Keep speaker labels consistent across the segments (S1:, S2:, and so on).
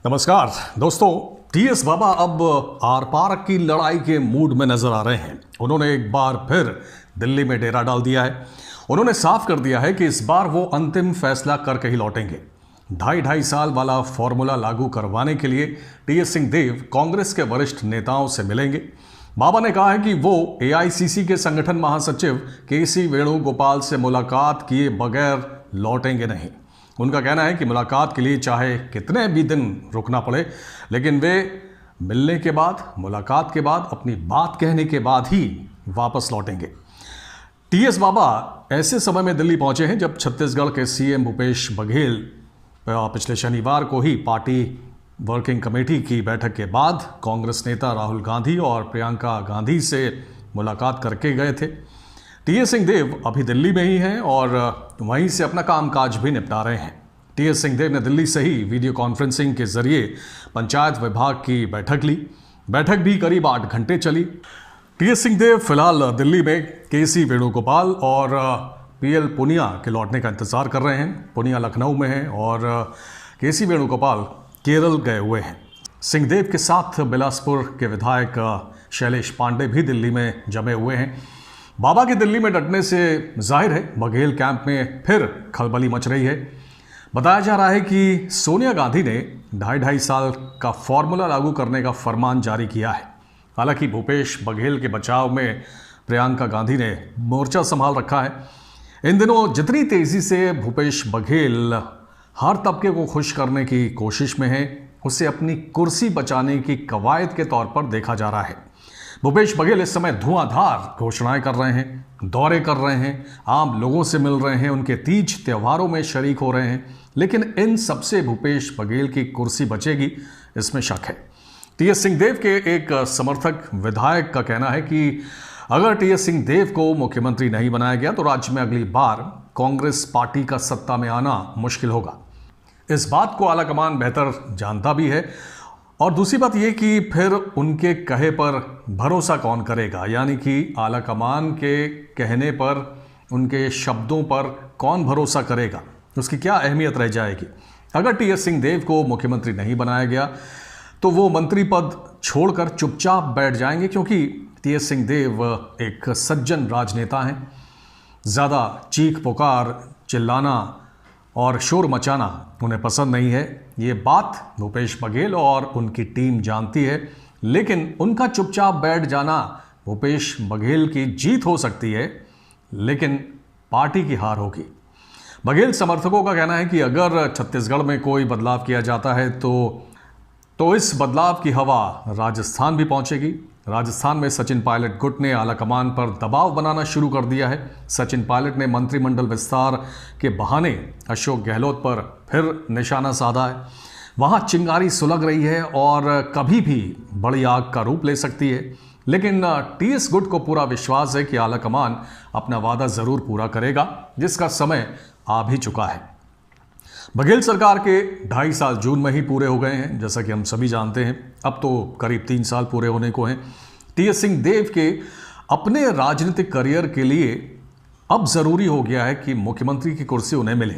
S1: नमस्कार दोस्तों। टीएस बाबा अब आर पार की लड़ाई के मूड में नजर आ रहे हैं। उन्होंने एक बार फिर दिल्ली में डेरा डाल दिया है। उन्होंने साफ कर दिया है कि इस बार वो अंतिम फैसला करके ही लौटेंगे। ढाई साल वाला फॉर्मूला लागू करवाने के लिए टीएस सिंहदेव कांग्रेस के वरिष्ठ नेताओं से मिलेंगे। बाबा ने कहा है कि वो एआईसीसी के संगठन महासचिव केसी वेणुगोपाल से मुलाकात किए बगैर लौटेंगे नहीं। उनका कहना है कि मुलाकात के लिए चाहे कितने भी दिन रुकना पड़े, लेकिन वे मिलने के बाद, मुलाकात के बाद, अपनी बात कहने के बाद ही वापस लौटेंगे। टीएस बाबा ऐसे समय में दिल्ली पहुंचे हैं जब छत्तीसगढ़ के सीएम भूपेश बघेल पिछले शनिवार को ही पार्टी वर्किंग कमेटी की बैठक के बाद कांग्रेस नेता राहुल गांधी और प्रियंका गांधी से मुलाकात करके गए थे। टीएस सिंहदेव अभी दिल्ली में ही हैं और वहीं से अपना कामकाज भी निपटा रहे हैं। टीएस सिंहदेव ने दिल्ली से ही वीडियो कॉन्फ्रेंसिंग के जरिए पंचायत विभाग की बैठक ली। बैठक भी करीब 8 घंटे चली। टीएस सिंहदेव फिलहाल दिल्ली में केसी वेणुगोपाल और पीएल पुनिया के लौटने का इंतजार कर रहे हैं। पुनिया लखनऊ में हैं और केसी वेणुगोपाल केरल गए हुए हैं। सिंहदेव के साथ बिलासपुर के विधायक शैलेश पांडे भी दिल्ली में जमे हुए हैं। बाबा के दिल्ली में डटने से जाहिर है बघेल कैंप में फिर खलबली मच रही है। बताया जा रहा है कि सोनिया गांधी ने ढाई साल का फॉर्मूला लागू करने का फरमान जारी किया है। हालांकि भूपेश बघेल के बचाव में प्रियंका गांधी ने मोर्चा संभाल रखा है। इन दिनों जितनी तेजी से भूपेश बघेल हर तबके को खुश करने की कोशिश में है, उसे अपनी कुर्सी बचाने की कवायद के तौर पर देखा जा रहा है। भूपेश बघेल इस समय धुआंधार घोषणाएं कर रहे हैं, दौरे कर रहे हैं, आम लोगों से मिल रहे हैं, उनके तीज त्योहारों में शरीक हो रहे हैं, लेकिन इन सबसे भूपेश बघेल की कुर्सी बचेगी इसमें शक है। टीएस सिंहदेव के एक समर्थक विधायक का कहना है कि अगर टीएस सिंहदेव को मुख्यमंत्री नहीं बनाया गया तो राज्य में अगली बार कांग्रेस पार्टी का सत्ता में आना मुश्किल होगा। इस बात को आलाकमान बेहतर जानता भी है और दूसरी बात यह कि फिर उनके कहे पर भरोसा कौन करेगा, यानी कि आलाकमान के कहने पर, उनके शब्दों पर कौन भरोसा करेगा, उसकी क्या अहमियत रह जाएगी। अगर टीएस सिंहदेव को मुख्यमंत्री नहीं बनाया गया तो वो मंत्री पद छोड़कर चुपचाप बैठ जाएंगे, क्योंकि टीएस सिंहदेव एक सज्जन राजनेता हैं। ज़्यादा चीख पुकार, चिल्लाना और शोर मचाना उन्हें पसंद नहीं है। ये बात भूपेश बघेल और उनकी टीम जानती है, लेकिन उनका चुपचाप बैठ जाना भूपेश बघेल की जीत हो सकती है, लेकिन पार्टी की हार होगी। बघेल समर्थकों का कहना है कि अगर छत्तीसगढ़ में कोई बदलाव किया जाता है तो इस बदलाव की हवा राजस्थान भी पहुंचेगी। राजस्थान में सचिन पायलट गुट ने आलाकमान पर दबाव बनाना शुरू कर दिया है। सचिन पायलट ने मंत्रिमंडल विस्तार के बहाने अशोक गहलोत पर फिर निशाना साधा है। वहां चिंगारी सुलग रही है और कभी भी बड़ी आग का रूप ले सकती है, लेकिन टीएस गुट को पूरा विश्वास है कि आलाकमान अपना वादा जरूर पूरा करेगा, जिसका समय आ भी चुका है। बघेल सरकार के 2.5 साल जून में ही पूरे हो गए हैं, जैसा कि हम सभी जानते हैं। अब तो करीब 3 साल पूरे होने को हैं। टीएस सिंहदेव के अपने राजनीतिक करियर के लिए अब ज़रूरी हो गया है कि मुख्यमंत्री की कुर्सी उन्हें मिले।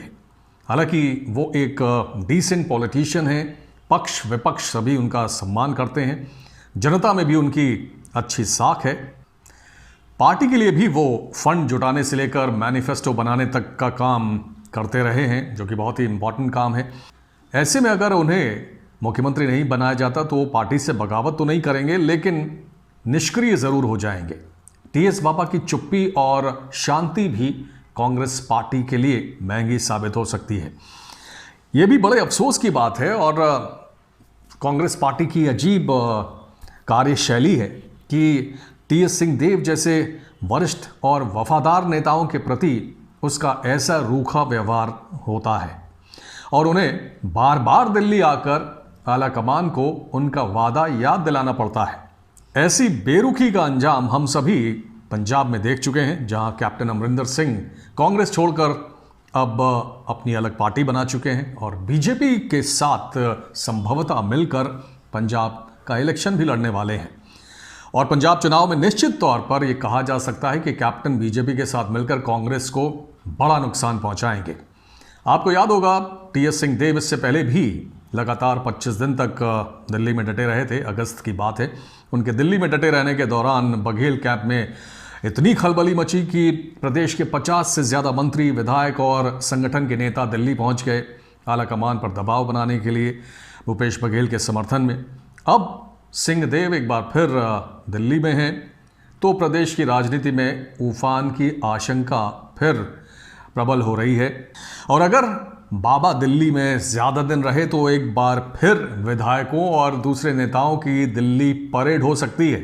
S1: हालांकि वो एक डिसेंट पॉलिटिशियन हैं, पक्ष विपक्ष सभी उनका सम्मान करते हैं, जनता में भी उनकी अच्छी साख है। पार्टी के लिए भी वो फंड जुटाने से लेकर मैनिफेस्टो बनाने तक का काम करते रहे हैं, जो कि बहुत ही इम्पॉर्टेंट काम है। ऐसे में अगर उन्हें मुख्यमंत्री नहीं बनाया जाता तो वो पार्टी से बगावत तो नहीं करेंगे, लेकिन निष्क्रिय ज़रूर हो जाएंगे। टीएस बाबा की चुप्पी और शांति भी कांग्रेस पार्टी के लिए महंगी साबित हो सकती है। ये भी बड़े अफसोस की बात है और कांग्रेस पार्टी की अजीब कार्यशैली है कि टीएस सिंहदेव जैसे वरिष्ठ और वफादार नेताओं के प्रति उसका ऐसा रूखा व्यवहार होता है और उन्हें बार बार दिल्ली आकर आलाकमान को उनका वादा याद दिलाना पड़ता है। ऐसी बेरुखी का अंजाम हम सभी पंजाब में देख चुके हैं, जहां कैप्टन अमरिंदर सिंह कांग्रेस छोड़कर अब अपनी अलग पार्टी बना चुके हैं और बीजेपी के साथ संभवतः मिलकर पंजाब का इलेक्शन भी लड़ने वाले हैं। और पंजाब चुनाव में निश्चित तौर पर यह कहा जा सकता है कि कैप्टन बीजेपी के साथ मिलकर कांग्रेस को बड़ा नुकसान पहुंचाएंगे। आपको याद होगा टीएस सिंहदेव इससे पहले भी लगातार 25 दिन तक दिल्ली में डटे रहे थे। अगस्त की बात है। उनके दिल्ली में डटे रहने के दौरान बघेल कैंप में इतनी खलबली मची कि प्रदेश के 50 से ज़्यादा मंत्री, विधायक और संगठन के नेता दिल्ली पहुंच गए आला कमान पर दबाव बनाने के लिए भूपेश बघेल के समर्थन में। अब सिंहदेव एक बार फिर दिल्ली में हैं तो प्रदेश की राजनीति में उफान की आशंका फिर प्रबल हो रही है। और अगर बाबा दिल्ली में ज़्यादा दिन रहे तो एक बार फिर विधायकों और दूसरे नेताओं की दिल्ली परेड हो सकती है।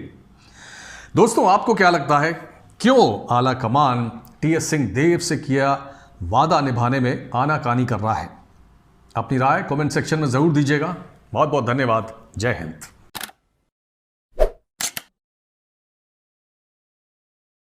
S1: दोस्तों, आपको क्या लगता है, क्यों आला कमान टीएस सिंहदेव से किया वादा निभाने में आनाकानी कर रहा है? अपनी राय कमेंट सेक्शन में ज़रूर दीजिएगा। बहुत बहुत धन्यवाद। जय हिंद।